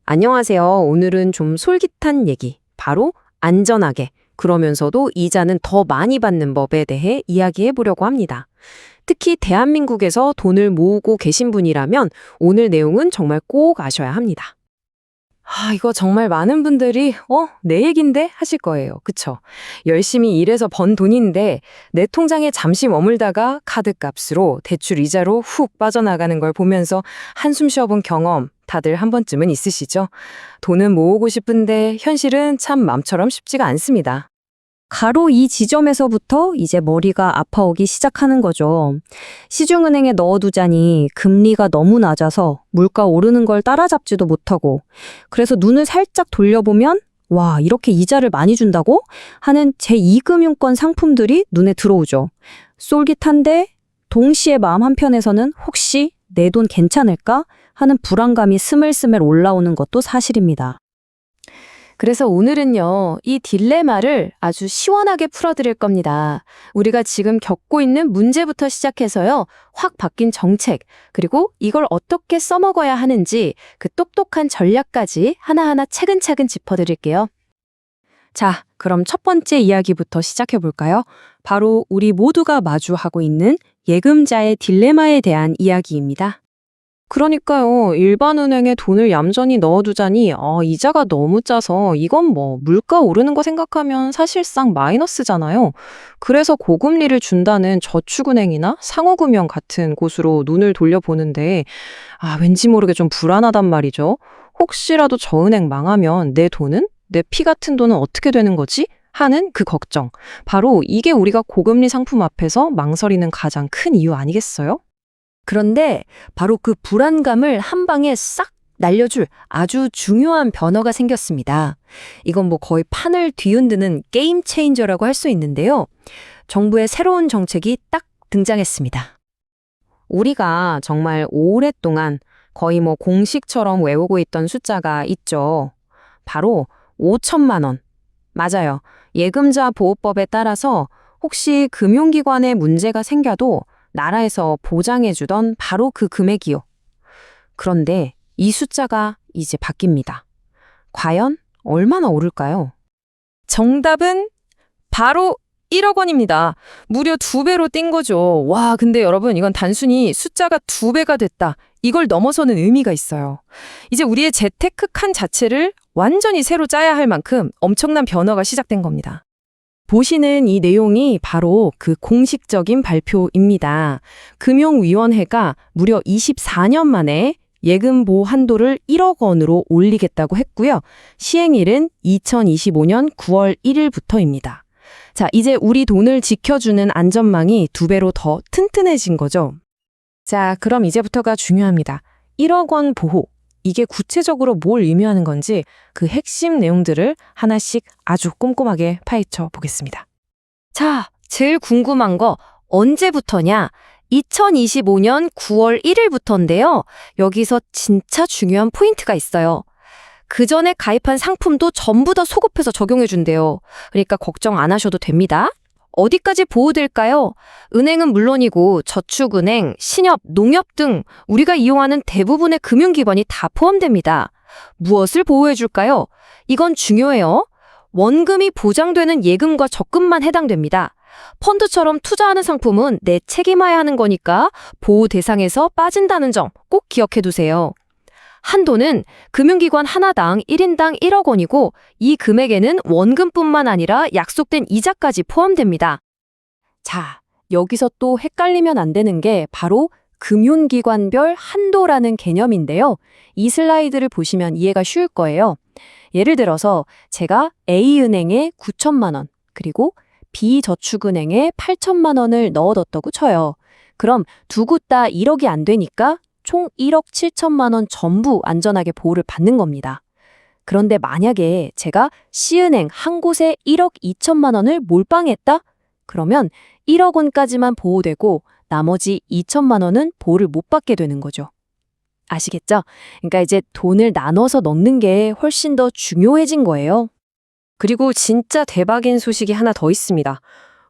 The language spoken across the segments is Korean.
안녕하세요. 오늘은 좀 솔깃한 얘기, 바로 안전하게, 그러면서도 이자는 더 많이 받는 법에 대해 이야기해 보려고 합니다. 특히 대한민국에서 돈을 모으고 계신 분이라면 오늘 내용은 정말 꼭 아셔야 합니다. 이거 정말 많은 분들이 내 얘긴데 하실 거예요. 그쵸? 열심히 일해서 번 돈인데 내 통장에 잠시 머물다가 카드값으로 대출 이자로 훅 빠져나가는 걸 보면서 한숨 쉬어본 경험 다들 한 번쯤은 있으시죠? 돈은 모으고 싶은데 현실은 참 맘처럼 쉽지가 않습니다. 바로 이 지점에서부터 이제 머리가 아파오기 시작하는 거죠. 시중은행에 넣어두자니 금리가 너무 낮아서 물가 오르는 걸 따라잡지도 못하고, 그래서 눈을 살짝 돌려보면 와, 이렇게 이자를 많이 준다고? 하는 제2금융권 상품들이 눈에 들어오죠. 솔깃한데 동시에 마음 한편에서는 혹시 내 돈 괜찮을까? 하는 불안감이 스물스물 올라오는 것도 사실입니다. 그래서 오늘은요, 이 딜레마를 아주 시원하게 풀어드릴 겁니다. 우리가 지금 겪고 있는 문제부터 시작해서요, 확 바뀐 정책, 그리고 이걸 어떻게 써먹어야 하는지 그 똑똑한 전략까지 하나하나 차근차근 짚어드릴게요. 자, 그럼 첫 번째 이야기부터 시작해 볼까요? 바로 우리 모두가 마주하고 있는 예금자의 딜레마에 대한 이야기입니다. 그러니까요. 일반 은행에 돈을 얌전히 넣어두자니 이자가 너무 짜서 이건 뭐 물가 오르는 거 생각하면 사실상 마이너스잖아요. 그래서 고금리를 준다는 저축은행이나 상호금융 같은 곳으로 눈을 돌려보는데 왠지 모르게 좀 불안하단 말이죠. 혹시라도 저 은행 망하면 내 돈은? 내 피 같은 돈은 어떻게 되는 거지? 하는 그 걱정. 바로 이게 우리가 고금리 상품 앞에서 망설이는 가장 큰 이유 아니겠어요? 그런데 바로 그 불안감을 한 방에 싹 날려줄 아주 중요한 변화가 생겼습니다. 이건 뭐 거의 판을 뒤흔드는 게임 체인저라고 할 수 있는데요. 정부의 새로운 정책이 딱 등장했습니다. 우리가 정말 오랫동안 거의 뭐 공식처럼 외우고 있던 숫자가 있죠. 바로 5천만 원. 맞아요. 예금자 보호법에 따라서 혹시 금융기관에 문제가 생겨도 나라에서 보장해주던 바로 그 금액이요. 그런데 이 숫자가 이제 바뀝니다. 과연 얼마나 오를까요? 정답은 바로 1억 원입니다. 무려 2배로 뛴 거죠. 와, 근데 여러분, 이건 단순히 숫자가 2배가 됐다. 이걸 넘어서는 의미가 있어요. 이제 우리의 재테크 칸 자체를 완전히 새로 짜야 할 만큼 엄청난 변화가 시작된 겁니다. 보시는 이 내용이 바로 그 공식적인 발표입니다. 금융위원회가 무려 24년 만에 예금보호 한도를 1억 원으로 올리겠다고 했고요. 시행일은 2025년 9월 1일부터입니다. 자, 이제 우리 돈을 지켜주는 안전망이 2배로 더 튼튼해진 거죠. 자, 그럼 이제부터가 중요합니다. 1억 원 보호. 이게 구체적으로 뭘 의미하는 건지 그 핵심 내용들을 하나씩 아주 꼼꼼하게 파헤쳐 보겠습니다. 자, 제일 궁금한 거 언제부터냐? 2025년 9월 1일부터인데요. 여기서 진짜 중요한 포인트가 있어요. 그 전에 가입한 상품도 전부 다 소급해서 적용해 준대요. 그러니까 걱정 안 하셔도 됩니다. 어디까지 보호될까요? 은행은 물론이고 저축은행, 신협, 농협 등 우리가 이용하는 대부분의 금융기관이 다 포함됩니다. 무엇을 보호해 줄까요? 이건 중요해요. 원금이 보장되는 예금과 적금만 해당됩니다. 펀드처럼 투자하는 상품은 내 책임져야 하는 거니까 보호 대상에서 빠진다는 점 꼭 기억해 두세요. 한도는 금융기관 하나당 1인당 1억 원이고 이 금액에는 원금뿐만 아니라 약속된 이자까지 포함됩니다. 자, 여기서 또 헷갈리면 안 되는 게 바로 금융기관별 한도라는 개념인데요. 이 슬라이드를 보시면 이해가 쉬울 거예요. 예를 들어서 제가 A은행에 9천만 원, 그리고 B저축은행에 8천만 원을 넣어뒀다고 쳐요. 그럼 두 곳 다 1억이 안 되니까 총 1억 7천만 원 전부 안전하게 보호를 받는 겁니다. 그런데 만약에 제가 C은행 한 곳에 1억 2천만 원을 몰빵했다? 그러면 1억 원까지만 보호되고 나머지 2천만 원은 보호를 못 받게 되는 거죠. 아시겠죠? 그러니까 이제 돈을 나눠서 넣는 게 훨씬 더 중요해진 거예요. 그리고 진짜 대박인 소식이 하나 더 있습니다.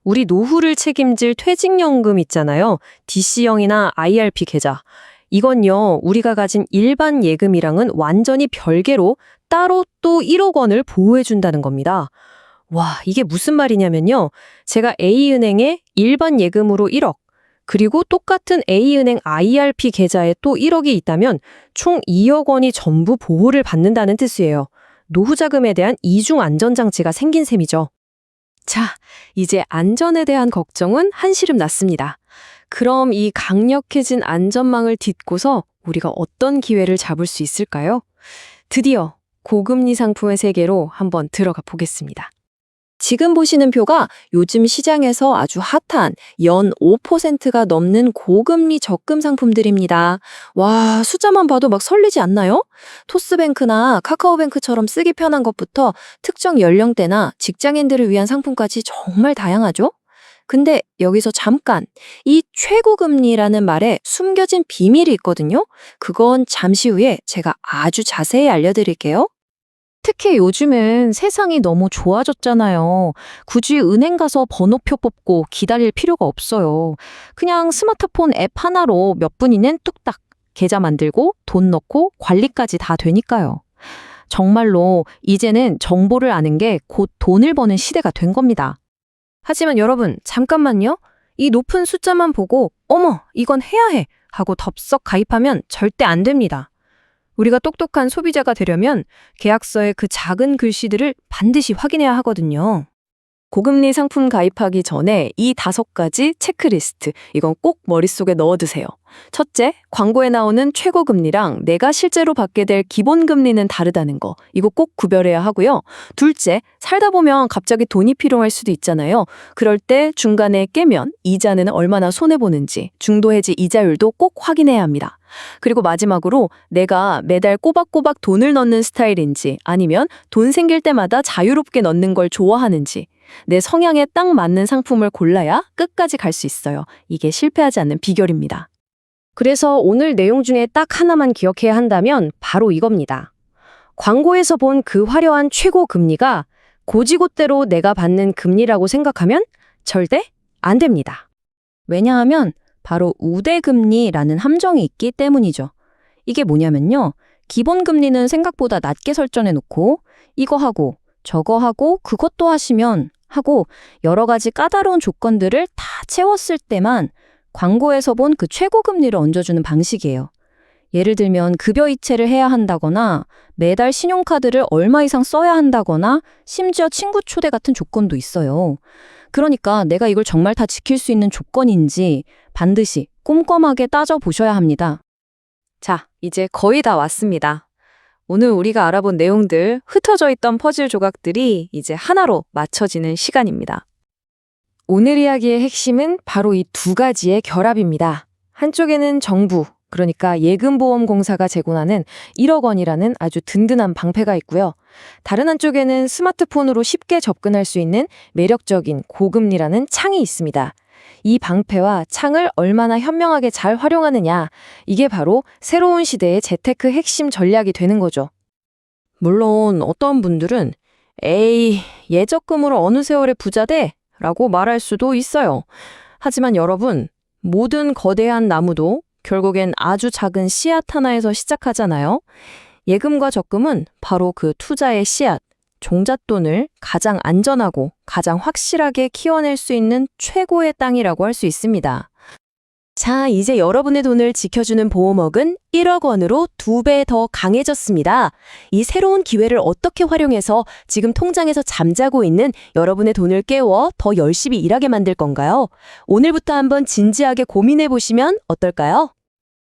우리 노후를 책임질 퇴직연금 있잖아요. DC형이나 IRP 계좌. 이건요, 우리가 가진 일반 예금이랑은 완전히 별개로 따로 또 1억 원을 보호해준다는 겁니다. 와, 이게 무슨 말이냐면요. 제가 A은행에 일반 예금으로 1억, 그리고 똑같은 A은행 IRP 계좌에 또 1억이 있다면 총 2억 원이 전부 보호를 받는다는 뜻이에요. 노후 자금에 대한 이중 안전장치가 생긴 셈이죠. 자, 이제 안전에 대한 걱정은 한시름 났습니다. 그럼 이 강력해진 안전망을 딛고서 우리가 어떤 기회를 잡을 수 있을까요? 드디어 고금리 상품의 세계로 한번 들어가 보겠습니다. 지금 보시는 표가 요즘 시장에서 아주 핫한 연 5%가 넘는 고금리 적금 상품들입니다. 와, 숫자만 봐도 막 설레지 않나요? 토스뱅크나 카카오뱅크처럼 쓰기 편한 것부터 특정 연령대나 직장인들을 위한 상품까지 정말 다양하죠? 근데 여기서 잠깐, 이 최고금리라는 말에 숨겨진 비밀이 있거든요? 그건 잠시 후에 제가 아주 자세히 알려드릴게요. 특히 요즘은 세상이 너무 좋아졌잖아요. 굳이 은행 가서 번호표 뽑고 기다릴 필요가 없어요. 그냥 스마트폰 앱 하나로 몇 분이면 뚝딱 계좌 만들고 돈 넣고 관리까지 다 되니까요. 정말로 이제는 정보를 아는 게 곧 돈을 버는 시대가 된 겁니다. 하지만 여러분, 잠깐만요. 이 높은 숫자만 보고 어머, 이건 해야 해 하고 덥석 가입하면 절대 안 됩니다. 우리가 똑똑한 소비자가 되려면 계약서의 그 작은 글씨들을 반드시 확인해야 하거든요. 고금리 상품 가입하기 전에 이 5가지 체크리스트, 이건 꼭 머릿속에 넣어두세요. 첫째, 광고에 나오는 최고금리랑 내가 실제로 받게 될 기본금리는 다르다는 거, 이거 꼭 구별해야 하고요. 둘째, 살다 보면 갑자기 돈이 필요할 수도 있잖아요. 그럴 때 중간에 깨면 이자는 얼마나 손해보는지, 중도해지 이자율도 꼭 확인해야 합니다. 그리고 마지막으로 내가 매달 꼬박꼬박 돈을 넣는 스타일인지 아니면 돈 생길 때마다 자유롭게 넣는 걸 좋아하는지 내 성향에 딱 맞는 상품을 골라야 끝까지 갈 수 있어요. 이게 실패하지 않는 비결입니다. 그래서 오늘 내용 중에 딱 하나만 기억해야 한다면 바로 이겁니다. 광고에서 본 그 화려한 최고 금리가 고지곳대로 내가 받는 금리라고 생각하면 절대 안 됩니다. 왜냐하면 바로 우대금리라는 함정이 있기 때문이죠. 이게 뭐냐면요. 기본금리는 생각보다 낮게 설정해 놓고 이거 하고 저거 하고 그것도 하시면 하고 여러 가지 까다로운 조건들을 다 채웠을 때만 광고에서 본 그 최고금리를 얹어주는 방식이에요. 예를 들면 급여 이체를 해야 한다거나 매달 신용카드를 얼마 이상 써야 한다거나 심지어 친구 초대 같은 조건도 있어요. 그러니까 내가 이걸 정말 다 지킬 수 있는 조건인지 반드시 꼼꼼하게 따져보셔야 합니다. 자, 이제 거의 다 왔습니다. 오늘 우리가 알아본 내용들, 흩어져 있던 퍼즐 조각들이 이제 하나로 맞춰지는 시간입니다. 오늘 이야기의 핵심은 바로 이 2가지의 결합입니다. 한쪽에는 정부, 그러니까 예금보험공사가 제공하는 1억 원이라는 아주 든든한 방패가 있고요. 다른 한쪽에는 스마트폰으로 쉽게 접근할 수 있는 매력적인 고금리라는 창이 있습니다. 이 방패와 창을 얼마나 현명하게 잘 활용하느냐, 이게 바로 새로운 시대의 재테크 핵심 전략이 되는 거죠. 물론 어떤 분들은 에이, 예적금으로 어느 세월에 부자 돼? 라고 말할 수도 있어요. 하지만 여러분, 모든 거대한 나무도 결국엔 아주 작은 씨앗 하나에서 시작하잖아요. 예금과 적금은 바로 그 투자의 씨앗, 종잣돈을 가장 안전하고 가장 확실하게 키워낼 수 있는 최고의 땅이라고 할 수 있습니다. 자, 이제 여러분의 돈을 지켜주는 보호막은 1억 원으로 2배 더 강해졌습니다. 이 새로운 기회를 어떻게 활용해서 지금 통장에서 잠자고 있는 여러분의 돈을 깨워 더 열심히 일하게 만들 건가요? 오늘부터 한번 진지하게 고민해 보시면 어떨까요?